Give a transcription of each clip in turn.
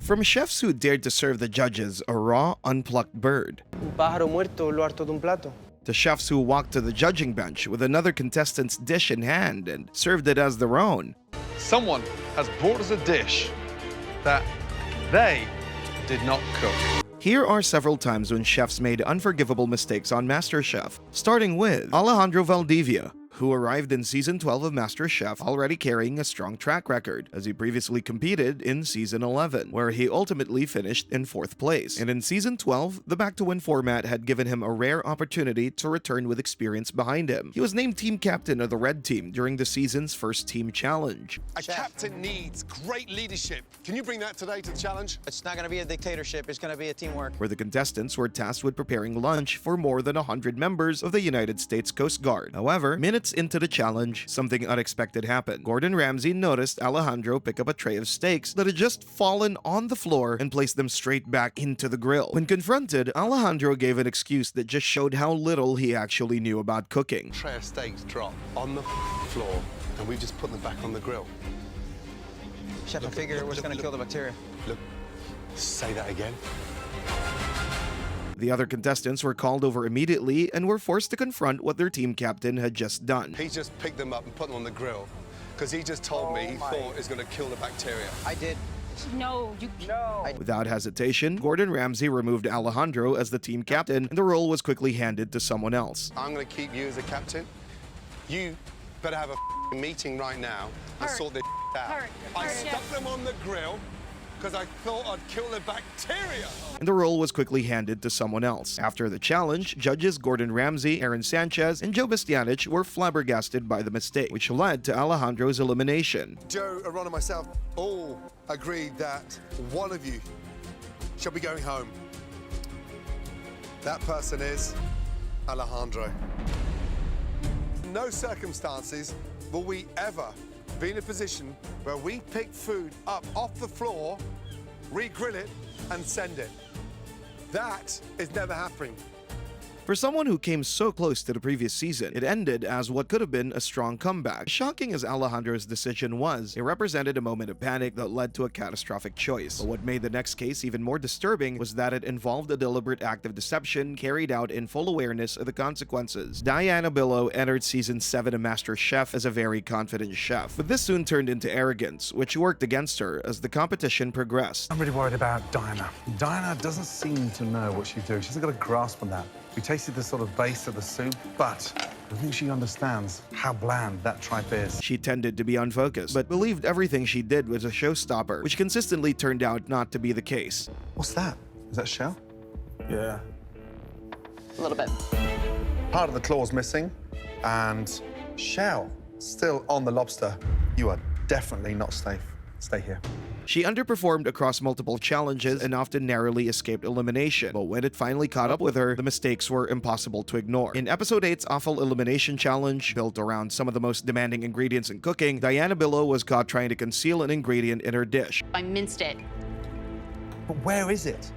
From chefs who dared to serve the judges a raw, unplucked bird, Un pájaro muerto lo harto de un plato. to chefs who walked to the judging bench with another contestant's dish in hand and served it as their own. Someone has brought us a dish that they did not cook. Here are several times when chefs made unforgivable mistakes on Masterchef, starting with Alejandro Valdivia, who arrived in Season 12 of Masterchef already carrying a strong track record, as he previously competed in Season 11, where he ultimately finished in 4th place. And in Season 12, the back-to-win format had given him a rare opportunity to return with experience behind him. He was named team captain of the Red Team during the season's first team challenge. A captain needs great leadership. Can you bring that today to the challenge? It's not going to be a dictatorship, it's going to be a teamwork. Where the contestants were tasked with preparing lunch for more than 100 members of the United States Coast Guard. However, minutes into the challenge, something unexpected happened. Gordon Ramsay noticed Alejandro pick up a tray of steaks that had just fallen on the floor and placed them straight back into the grill. When confronted, Alejandro gave an excuse that just showed how little he actually knew about cooking. Tray of steaks drop on the floor, and we just put them back on the grill. Chef, I figure it was going to kill the bacteria. Look, say that again. The other contestants were called over immediately and were forced to confront what their team captain had just done. He just picked them up and put them on the grill because he just told me he thought it was going to kill the bacteria. I did. No, you... No. Without hesitation, Gordon Ramsay removed Alejandro as the team captain, and the role was quickly handed to someone else. I'm going to keep you as a captain. You better have a meeting right now and sort this out. I stuck them on the grill because I thought I'd kill the bacteria. And the role was quickly handed to someone else. After the challenge, judges Gordon Ramsay, Aaron Sanchez, and Joe Bastianich were flabbergasted by the mistake, which led to Alejandro's elimination. Joe, Aaron, and myself all agreed that one of you shall be going home. That person is Alejandro. In no circumstances will we ever be in a position where we pick food up off the floor, re-grill it, and send it. That is never happening. For someone who came so close to the previous season, it ended as what could have been a strong comeback. Shocking as Alejandro's decision was, it represented a moment of panic that led to a catastrophic choice. But what made the next case even more disturbing was that it involved a deliberate act of deception carried out in full awareness of the consequences. Diana Billow entered Season 7 of MasterChef as a very confident chef, but this soon turned into arrogance, which worked against her as the competition progressed. I'm really worried about Diana. Diana doesn't seem to know what she's doing. She hasn't got a grasp on that. We tasted the sort of base of the soup, but I think she understands how bland that tripe is. She tended to be unfocused, but believed everything she did was a showstopper, which consistently turned out not to be the case. What's that? Is that shell? Yeah. A little bit. Part of the claw's missing, and shell still on the lobster. You are definitely not safe. Stay here. She underperformed across multiple challenges and often narrowly escaped elimination, but when it finally caught up with her, the mistakes were impossible to ignore. In Episode 8's Awful Elimination Challenge, built around some of the most demanding ingredients in cooking, Diana Billow was caught trying to conceal an ingredient in her dish. I minced it. But where is it?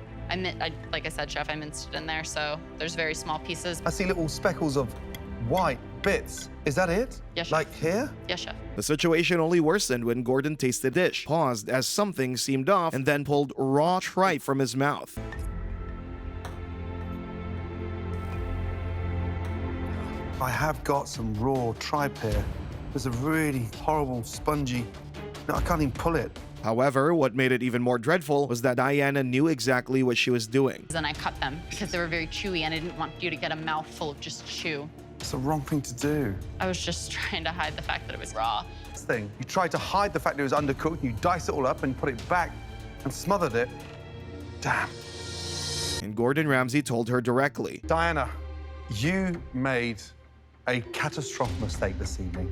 Like I said, Chef, I minced it in there, so there's very small pieces. I see little speckles of white bits. Is that it? Yes, Chef. Like here? Yes, Chef. The situation only worsened when Gordon tasted the dish, paused as something seemed off, and then pulled raw tripe from his mouth. I have got some raw tripe here. There's a really horrible, spongy... No, I can't even pull it. However, what made it even more dreadful was that Diana knew exactly what she was doing. Then I cut them because they were very chewy and I didn't want you to get a mouthful of just chew. It's the wrong thing to do. I was just trying to hide the fact that it was raw. This thing, you tried to hide the fact that it was undercooked, you diced it all up and put it back and smothered it. Damn. And Gordon Ramsay told her directly, Diana, you made a catastrophic mistake this evening.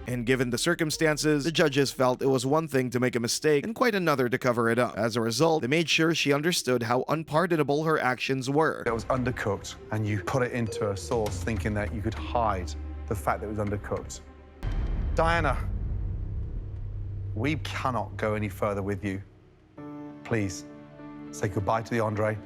And given the circumstances, the judges felt it was one thing to make a mistake and quite another to cover it up. As a result, they made sure she understood how unpardonable her actions were. It was undercooked, and you put it into a sauce thinking that you could hide the fact that it was undercooked. Diana, we cannot go any further with you. Please, say goodbye to the entree,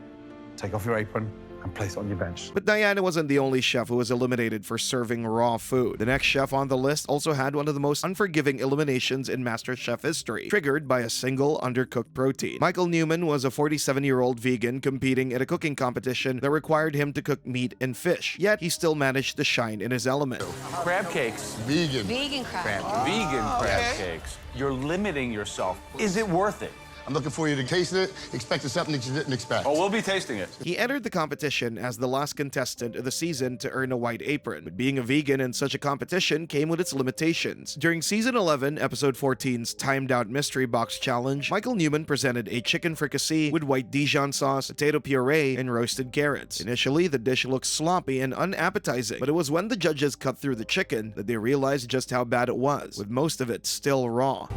take off your apron, and place it on your bench. But Diana wasn't the only chef who was eliminated for serving raw food. The next chef on the list also had one of the most unforgiving eliminations in Masterchef history, triggered by a single undercooked protein. Michael Newman was a 47-year-old vegan competing in a cooking competition that required him to cook meat and fish, yet he still managed to shine in his element. Crab cakes. Vegan. Vegan crab. Vegan crab cakes. You're limiting yourself. Is it worth it? I'm looking for you to taste it, expecting something that you didn't expect. Oh, we'll be tasting it. He entered the competition as the last contestant of the season to earn a white apron, but being a vegan in such a competition came with its limitations. During Season 11, Episode 14's Timed Out Mystery Box Challenge, Michael Newman presented a chicken fricassee with white Dijon sauce, potato puree, and roasted carrots. Initially, the dish looked sloppy and unappetizing, but it was when the judges cut through the chicken that they realized just how bad it was, with most of it still raw.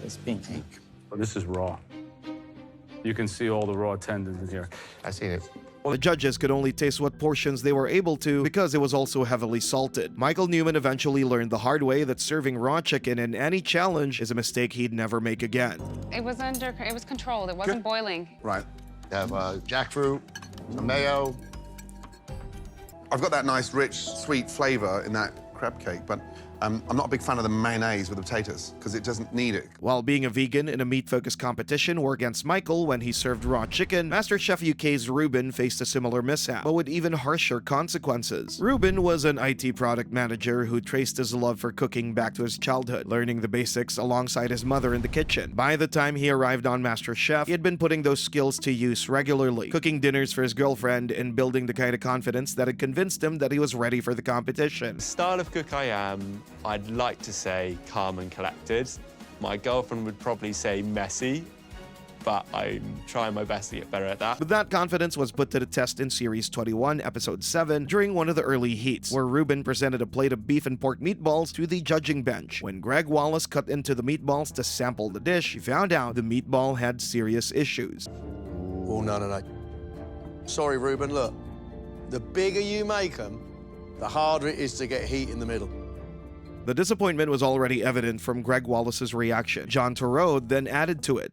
It's pink. Well, this is raw. You can see all the raw tendons in here. I seen it. The judges could only taste what portions they were able to because it was also heavily salted. Michael Newman eventually learned the hard way that serving raw chicken in any challenge is a mistake he'd never make again. It was controlled. It wasn't boiling. Right. You have jackfruit, some mayo. I've got that nice, rich, sweet flavor in that crab cake, but I'm not a big fan of the mayonnaise with the potatoes because it doesn't need it. While being a vegan in a meat-focused competition war against Michael when he served raw chicken, Masterchef UK's Reuben faced a similar mishap, but with even harsher consequences. Reuben was an IT product manager who traced his love for cooking back to his childhood, learning the basics alongside his mother in the kitchen. By the time he arrived on Masterchef, he had been putting those skills to use regularly, cooking dinners for his girlfriend and building the kind of confidence that had convinced him that he was ready for the competition. The style of cook I am, I'd like to say calm and collected. My girlfriend would probably say messy, but I'm trying my best to get better at that. But that confidence was put to the test in Series 21, Episode 7, during one of the early heats, where Reuben presented a plate of beef and pork meatballs to the judging bench. When Greg Wallace cut into the meatballs to sample the dish, he found out the meatball had serious issues. Oh, no. Sorry, Reuben, look. The bigger you make them, the harder it is to get heat in the middle. The disappointment was already evident from Greg Wallace's reaction. John Turreau then added to it.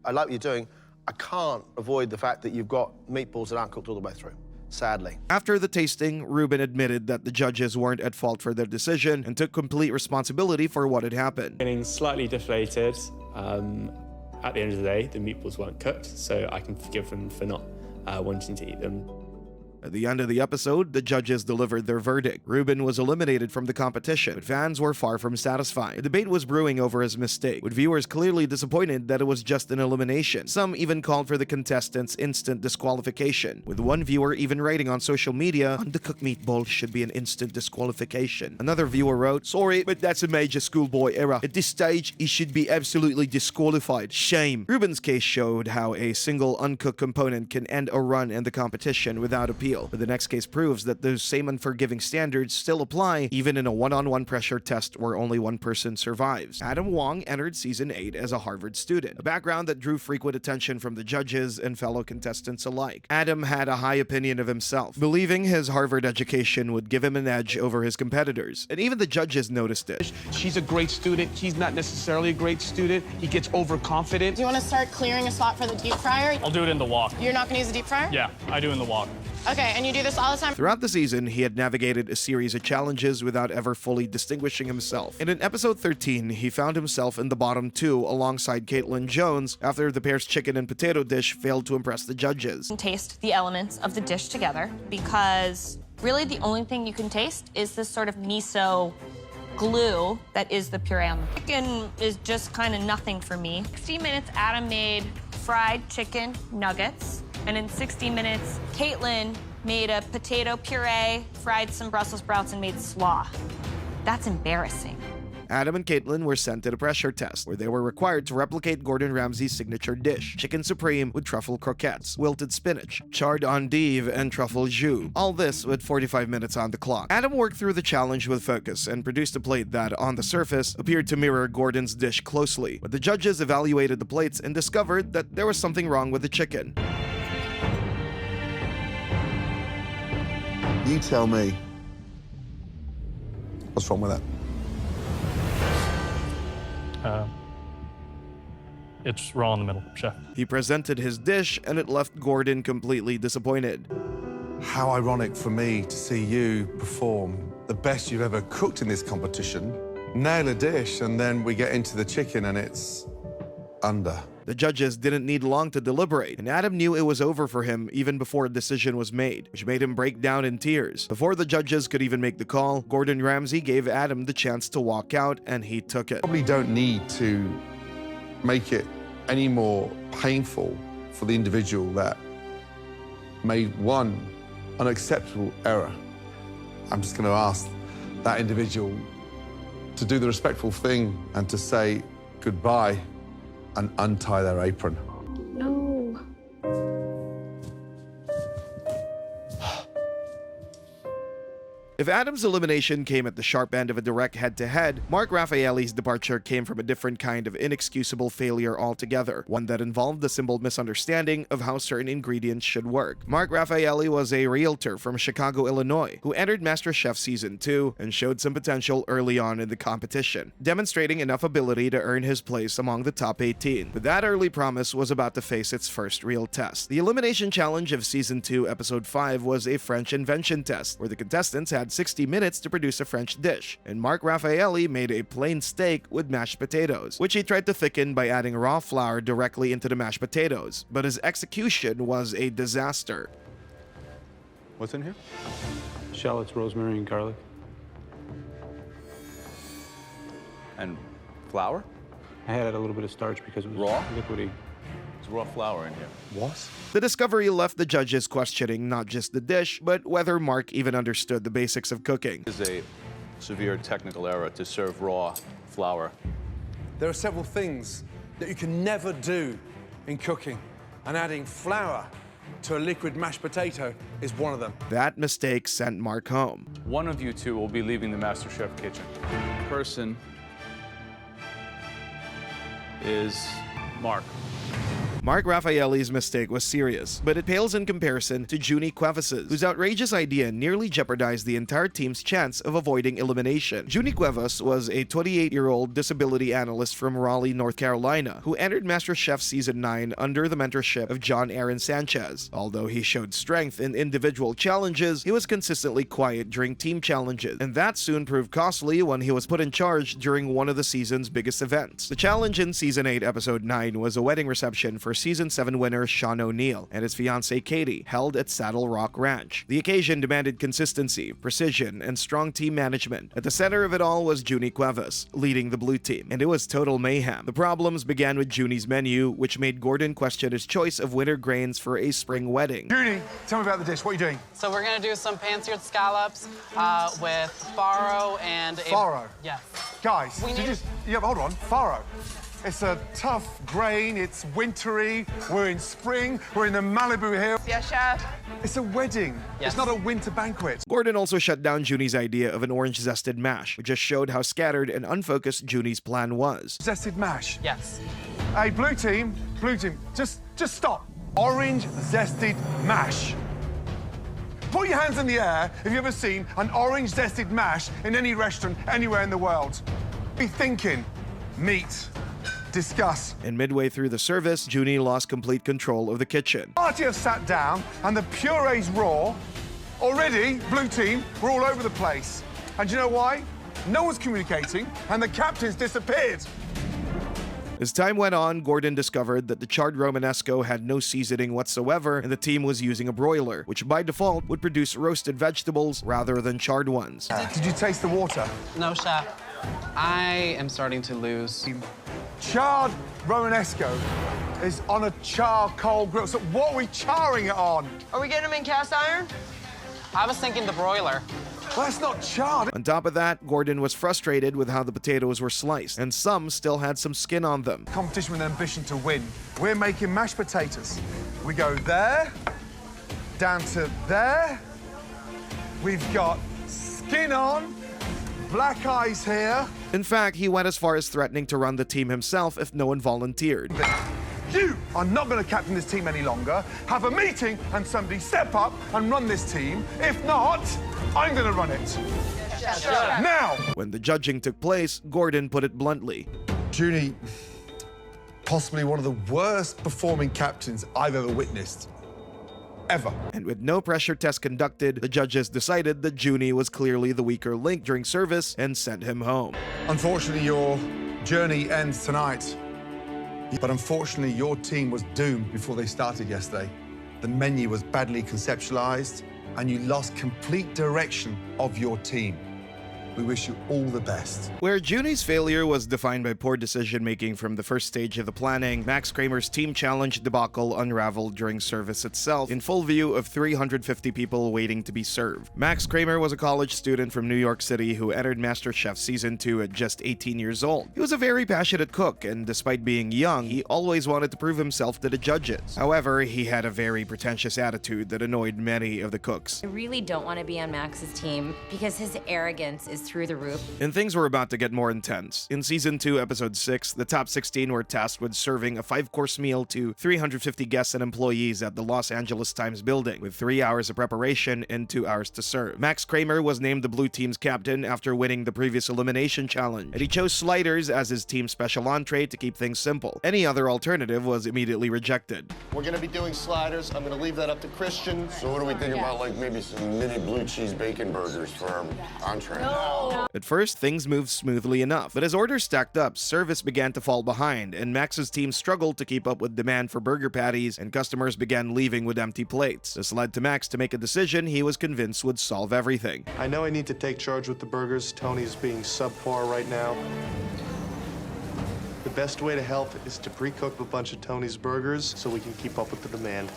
I like what you're doing. I can't avoid the fact that you've got meatballs that aren't cooked all the way through, sadly. After the tasting, Reuben admitted that the judges weren't at fault for their decision and took complete responsibility for what had happened. Getting slightly deflated. At the end of the day, the meatballs weren't cooked, so I can forgive them for not wanting to eat them. At the end of the episode, the judges delivered their verdict. Reuben was eliminated from the competition, but fans were far from satisfied. A debate was brewing over his mistake, with viewers clearly disappointed that it was just an elimination. Some even called for the contestants' instant disqualification, with one viewer even writing on social media, "Undercooked meatballs should be an instant disqualification." Another viewer wrote, "Sorry, but that's a major schoolboy error. At this stage, he should be absolutely disqualified. Shame." Reuben's case showed how a single uncooked component can end a run in the competition without appeal. But the next case proves that those same unforgiving standards still apply even in a one-on-one pressure test where only one person survives. Adam Wong entered Season 8 as a Harvard student, a background that drew frequent attention from the judges and fellow contestants alike. Adam had a high opinion of himself, believing his Harvard education would give him an edge over his competitors, and even the judges noticed it. She's a great student. He's not necessarily a great student. He gets overconfident. Do you want to start clearing a spot for the deep fryer? I'll do it in the wok. You're not going to use the deep fryer? Yeah, I do in the wok. Okay, and you do this all the time? Throughout the season, he had navigated a series of challenges without ever fully distinguishing himself. And in episode 13, he found himself in the bottom two alongside Caitlin Jones after the pair's chicken and potato dish failed to impress the judges. Taste the elements of the dish together, because really the only thing you can taste is this sort of miso glue that is the puree on the chicken. Is just kind of nothing for me. 60 minutes, Adam made fried chicken nuggets. And in 60 minutes, Caitlin made a potato puree, fried some Brussels sprouts, and made slaw. That's embarrassing. Adam and Caitlin were sent to the pressure test, where they were required to replicate Gordon Ramsay's signature dish, chicken supreme with truffle croquettes, wilted spinach, charred endive, and truffle jus. All this with 45 minutes on the clock. Adam worked through the challenge with focus and produced a plate that, on the surface, appeared to mirror Gordon's dish closely. But the judges evaluated the plates and discovered that there was something wrong with the chicken. You tell me what's wrong with that. It's raw in the middle, chef. He presented his dish, and it left Gordon completely disappointed. How ironic for me to see you perform the best you've ever cooked in this competition, nail a dish, and then we get into the chicken and it's under. The judges didn't need long to deliberate, and Adam knew it was over for him even before a decision was made, which made him break down in tears. Before the judges could even make the call, Gordon Ramsay gave Adam the chance to walk out, and he took it. Probably don't need to make it any more painful for the individual that made one unacceptable error. I'm just going to ask that individual to do the respectful thing and to say goodbye and untie their apron. No. If Adam's elimination came at the sharp end of a direct head-to-head, Mark Raffaelli's departure came from a different kind of inexcusable failure altogether, one that involved the simple misunderstanding of how certain ingredients should work. Mark Raffaelli was a realtor from Chicago, Illinois, who entered Masterchef Season 2 and showed some potential early on in the competition, demonstrating enough ability to earn his place among the top 18. But that early promise was about to face its first real test. The elimination challenge of Season 2, Episode 5 was a French invention test, where the contestants had 60 minutes to produce a French dish, and Mark Raffaelli made a plain steak with mashed potatoes, which he tried to thicken by adding raw flour directly into the mashed potatoes, but his execution was a disaster. What's in here? Shallots, rosemary, and garlic. And flour? I had a little bit of starch because it was raw, liquidy. There's raw flour in here. What? The discovery left the judges questioning not just the dish, but whether Mark even understood the basics of cooking. It is a severe technical error to serve raw flour. There are several things that you can never do in cooking, and adding flour to a liquid mashed potato is one of them. That mistake sent Mark home. One of you two will be leaving the Masterchef kitchen. Person is Mark. Mark Raffaelli's mistake was serious, but it pales in comparison to Juni Cuevas's, whose outrageous idea nearly jeopardized the entire team's chance of avoiding elimination. Juni Cuevas was a 28-year-old disability analyst from Raleigh, North Carolina, who entered MasterChef Season 9 under the mentorship of John Aaron Sanchez. Although he showed strength in individual challenges, he was consistently quiet during team challenges, and that soon proved costly when he was put in charge during one of the season's biggest events. The challenge in Season 8, Episode 9 was a wedding reception for Season 7 winner Sean O'Neill and his fiancée Katie, held at Saddle Rock Ranch. The occasion demanded consistency, precision, and strong team management. At the center of it all was Juni Cuevas, leading the blue team, and it was total mayhem. The problems began with Juni's menu, which made Gordon question his choice of winter grains for a spring wedding. Juni, tell me about the dish. What are you doing? So we're gonna do some pan-seared scallops with farro and Farro? Yes. Guys, We need- hold on. Farro. It's a tough grain, it's wintry, we're in spring, we're in the Malibu Hills. Yes, chef. It's a wedding. Yes. It's not a winter banquet. Gordon also shut down Juni's idea of an orange zested mash, which just showed how scattered and unfocused Juni's plan was. Zested mash. Yes. Hey, blue team, just stop. Orange zested mash. Put your hands in the air if you've ever seen an orange zested mash in any restaurant anywhere in the world. Be thinking, meat. Discuss. And midway through the service, Juni lost complete control of the kitchen. Party have sat down and the puree's raw. Already, blue team, we're all over the place. And do you know why? No one's communicating and the captain's disappeared. As time went on, Gordon discovered that the charred Romanesco had no seasoning whatsoever, and the team was using a broiler, which by default would produce roasted vegetables rather than charred ones. Did you taste the water? No, chef. I am starting to lose. Charred Romanesco is on a charcoal grill. So what are we charring it on? Are we getting them in cast iron? I was thinking the broiler. Well, that's not charred. On top of that, Gordon was frustrated with how the potatoes were sliced, and some still had some skin on them. Competition with ambition to win. We're making mashed potatoes. We go there, down to there. We've got skin on, black eyes here. In fact, he went as far as threatening to run the team himself if no one volunteered. You are not going to captain this team any longer. Have a meeting and somebody step up and run this team. If not, I'm going to run it. Sure. Now! When the judging took place, Gordon put it bluntly. Juni, possibly one of the worst performing captains I've ever witnessed. Ever. And with no pressure test conducted, the judges decided that Juni was clearly the weaker link during service and sent him home. Unfortunately, your journey ends tonight. But unfortunately, your team was doomed before they started yesterday. The menu was badly conceptualized, and you lost complete direction of your team. We wish you all the best. Where Juni's failure was defined by poor decision-making from the first stage of the planning, Max Kramer's team challenge debacle unraveled during service itself in full view of 350 people waiting to be served. Max Kramer was a college student from New York City who entered Masterchef Season 2 at just 18 years old. He was a very passionate cook, and despite being young, he always wanted to prove himself to the judges. However, he had a very pretentious attitude that annoyed many of the cooks. I really don't want to be on Max's team because his arrogance is through the roof. And things were about to get more intense. In Season 2, Episode 6, the top 16 were tasked with serving a 5-course meal to 350 guests and employees at the Los Angeles Times building, with 3 hours of preparation and 2 hours to serve. Max Kramer was named the blue team's captain after winning the previous elimination challenge, and he chose sliders as his team's special entree to keep things simple. Any other alternative was immediately rejected. We're going to be doing sliders. I'm going to leave that up to Christian. So what do we think about, like, maybe some mini blue cheese bacon burgers for our entree? At first, things moved smoothly enough, but as orders stacked up, service began to fall behind, and Max's team struggled to keep up with demand for burger patties, and customers began leaving with empty plates. This led to Max to make a decision he was convinced would solve everything. I know I need to take charge with the burgers. Tony's being subpar right now. The best way to help is to pre-cook a bunch of Tony's burgers so we can keep up with the demand.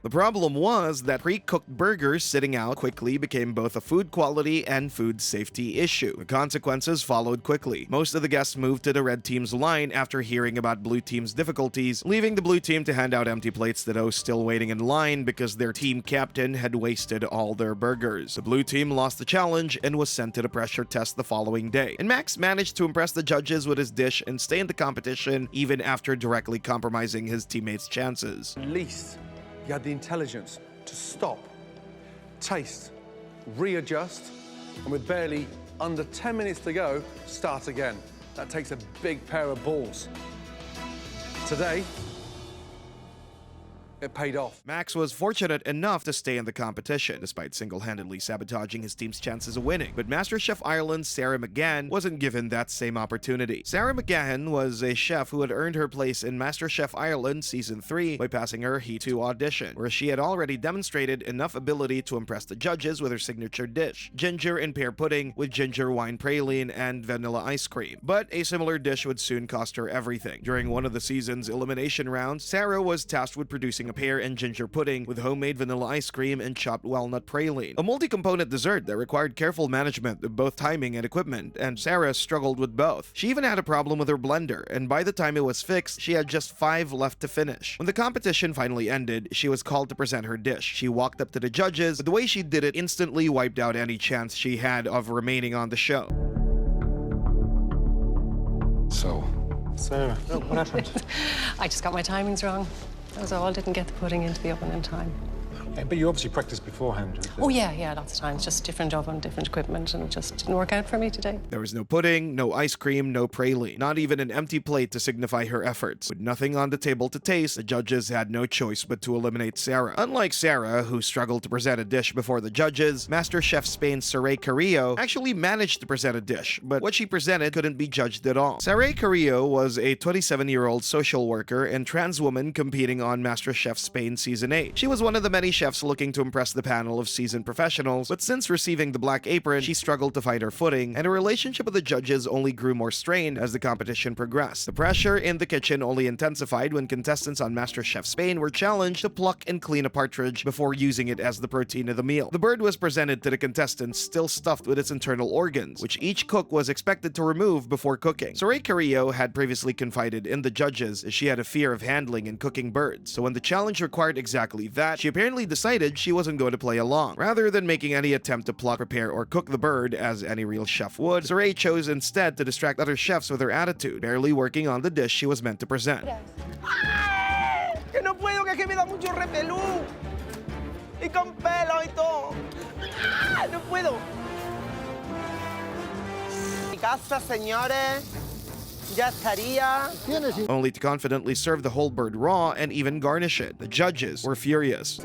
The problem was that pre-cooked burgers sitting out quickly became both a food quality and food safety issue. The consequences followed quickly. Most of the guests moved to the red team's line after hearing about blue team's difficulties, leaving the blue team to hand out empty plates to those still waiting in line because their team captain had wasted all their burgers. The blue team lost the challenge and was sent to the pressure test the following day. And Max managed to impress the judges with his dish and stay in the competition even after directly compromising his teammates' chances. At least you had the intelligence to stop, taste, readjust, and with barely under 10 minutes to go, start again. That takes a big pair of balls. Today, it paid off. Max was fortunate enough to stay in the competition, despite single-handedly sabotaging his team's chances of winning. But MasterChef Ireland's Sarah McGahan wasn't given that same opportunity. Sarah McGahan was a chef who had earned her place in MasterChef Ireland Season 3 by passing her Heat 2 audition, where she had already demonstrated enough ability to impress the judges with her signature dish, ginger and pear pudding with ginger wine praline and vanilla ice cream. But a similar dish would soon cost her everything. During one of the season's elimination rounds, Sarah was tasked with producing a pear and ginger pudding with homemade vanilla ice cream and chopped walnut praline, a multi-component dessert that required careful management of both timing and equipment, and Sarah struggled with both. She even had a problem with her blender, and by the time it was fixed, she had just 5 left to finish. When the competition finally ended, she was called to present her dish. She walked up to the judges, but the way she did it instantly wiped out any chance she had of remaining on the show. So, Sarah, what happened? I just got my timings wrong. That was all. Didn't get the pudding into the oven in time. Okay, but you obviously practiced beforehand. Oh, yeah, lots of times. Just different oven, different equipment, and it just didn't work out for me today. There was no pudding, no ice cream, no praline, not even an empty plate to signify her efforts. With nothing on the table to taste, the judges had no choice but to eliminate Sarah. Unlike Sarah, who struggled to present a dish before the judges, Masterchef Spain's Saray Carrillo actually managed to present a dish, but what she presented couldn't be judged at all. Saray Carrillo was a 27-year-old social worker and trans woman competing on Masterchef Spain Season 8. She was one of the many chefs looking to impress the panel of seasoned professionals, but since receiving the black apron, she struggled to find her footing, and her relationship with the judges only grew more strained as the competition progressed. The pressure in the kitchen only intensified when contestants on MasterChef Spain were challenged to pluck and clean a partridge before using it as the protein of the meal. The bird was presented to the contestants still stuffed with its internal organs, which each cook was expected to remove before cooking. Saray Carrillo had previously confided in the judges as she had a fear of handling and cooking birds, so when the challenge required exactly that, she apparently decided she wasn't going to play along. Rather than making any attempt to pluck, prepare, or cook the bird as any real chef would, Saray chose instead to distract other chefs with her attitude, barely working on the dish she was meant to present. Que no puedo, que me da mucho repelú. Y con pelo y todo. No puedo. Mi casa, señores. ya estaría. only to confidently serve the whole bird raw and even garnish it. The judges were furious.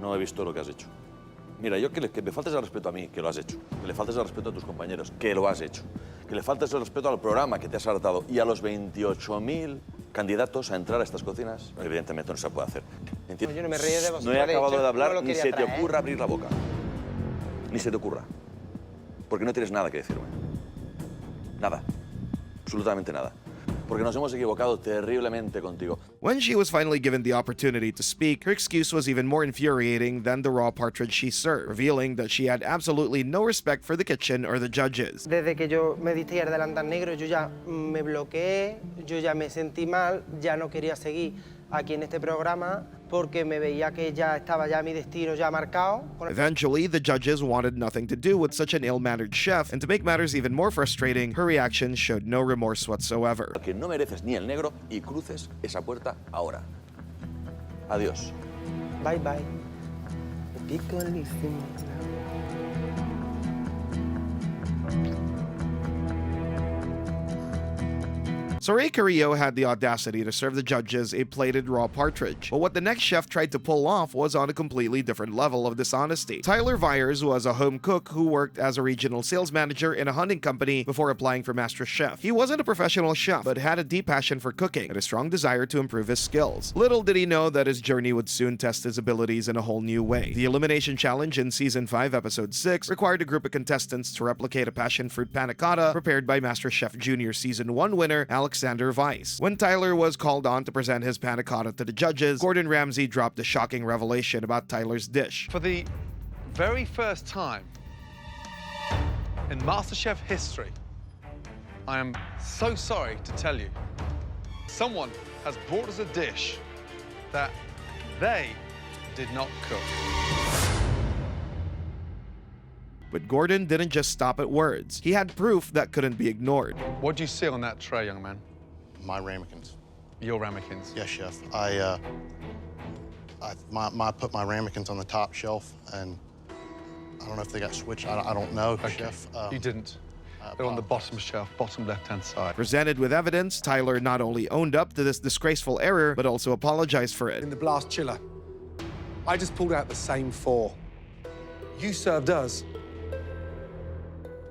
No he visto lo que has hecho. Mira, yo que me faltes el respeto a mí, que lo has hecho. Que le faltes el respeto a tus compañeros, que lo has hecho. Que le faltes el respeto al programa que te has hartado y a los 28.000 candidatos a entrar a estas cocinas, evidentemente no se puede hacer. Yo no me río de vosotros. No he acabado de hablar, no ni se te traer. ocurra abrir la boca. Ni se te ocurra. Porque no tienes nada que decirme. Nada. Absolutamente nada. Porque nos hemos equivocado terriblemente contigo. When she was finally given the opportunity to speak, her excuse was even more infuriating than the raw partridge she served, revealing that she had absolutely no respect for the kitchen or the judges. Desde que yo me diste el delantal negro, yo ya me bloqueé, yo ya me sentí mal, ya no quería seguir aquí en este programa porque me veía que ya estaba mi destino ya marcado. Eventually, the judges wanted nothing to do with such an ill-mannered chef, and to make matters even more frustrating, her reaction showed no remorse whatsoever. Que no mereces ni el negro y cruces esa puerta ahora. Adiós. Bye bye. Pico Saray Carrillo had the audacity to serve the judges a plated raw partridge, but what the next chef tried to pull off was on a completely different level of dishonesty. Tyler Vyers was a home cook who worked as a regional sales manager in a hunting company before applying for Masterchef. He wasn't a professional chef, but had a deep passion for cooking and a strong desire to improve his skills. Little did he know that his journey would soon test his abilities in a whole new way. The Elimination Challenge in Season 5, Episode 6 required a group of contestants to replicate a passion fruit panna cotta prepared by Masterchef Junior Season 1 winner Alexander Weiss. When Tyler was called on to present his panna cotta to the judges, Gordon Ramsay dropped a shocking revelation about Tyler's dish. For the very first time in MasterChef history, I am so sorry to tell you, someone has brought us a dish that they did not cook. But Gordon didn't just stop at words. He had proof that couldn't be ignored. What do you see on that tray, young man? My ramekins. Your ramekins? Yes, chef. I put my ramekins on the top shelf, and I don't know if they got switched. I don't know, chef. You didn't. They're on the bottom shelf, bottom left-hand side. Presented with evidence, Tyler not only owned up to this disgraceful error, but also apologized for it. In the blast chiller, I just pulled out the same 4. You served us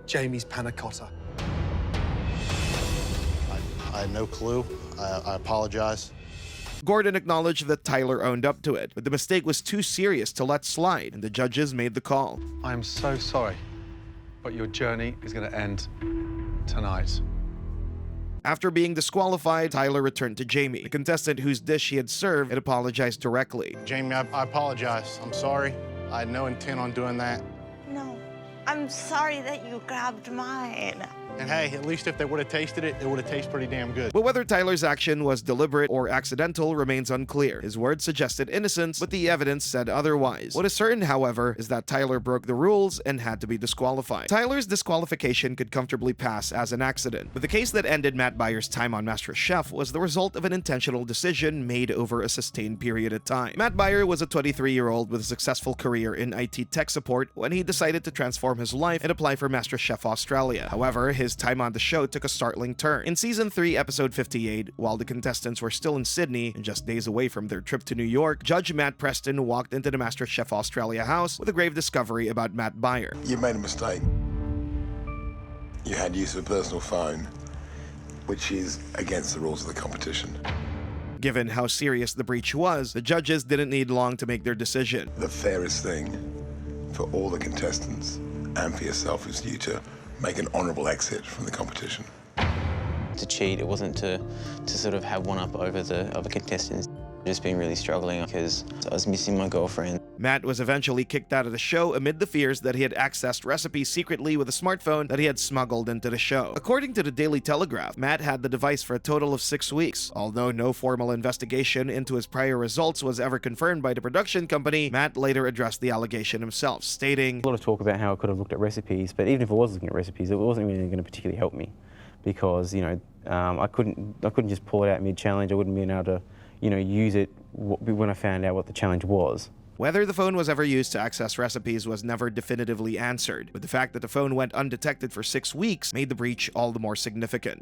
Jamie's panna cotta. I had no clue. I apologize. Gordon acknowledged that Tyler owned up to it, but the mistake was too serious to let slide, and the judges made the call. I am so sorry, but your journey is going to end tonight. After being disqualified, Tyler returned to Jamie, the contestant whose dish he had served, and apologized directly. Jamie, I apologize. I'm sorry. I had no intent on doing that. No, I'm sorry that you grabbed mine. And hey, at least if they would have tasted it, it would have tasted pretty damn good. But whether Tyler's action was deliberate or accidental remains unclear. His words suggested innocence, but the evidence said otherwise. What is certain, however, is that Tyler broke the rules and had to be disqualified. Tyler's disqualification could comfortably pass as an accident, but the case that ended Matt Byer's time on Masterchef was the result of an intentional decision made over a sustained period of time. Matt Byer was a 23-year-old with a successful career in IT tech support when he decided to transform his life and apply for Masterchef Australia. However, his time on the show took a startling turn. In Season 3, Episode 58, while the contestants were still in Sydney and just days away from their trip to New York, Judge Matt Preston walked into the Masterchef Australia house with a grave discovery about Matt Byer. You made a mistake. You had use of a personal phone, which is against the rules of the competition. Given how serious the breach was, the judges didn't need long to make their decision. The fairest thing for all the contestants and for yourself is you to make an honourable exit from the competition. To cheat, it wasn't to sort of have one up over the other contestants. Just been really struggling because I was missing my girlfriend. Matt was eventually kicked out of the show amid the fears that he had accessed recipes secretly with a smartphone that he had smuggled into the show. According to the Daily Telegraph, Matt had the device for a total of 6 weeks. Although no formal investigation into his prior results was ever confirmed by the production company, Matt later addressed the allegation himself, stating, A lot of talk about how I could have looked at recipes, but even if I was looking at recipes, it wasn't really going to particularly help me because, I couldn't just pull it out mid-challenge. I wouldn't be able to, use it when I found out what the challenge was. Whether the phone was ever used to access recipes was never definitively answered, but the fact that the phone went undetected for 6 weeks made the breach all the more significant.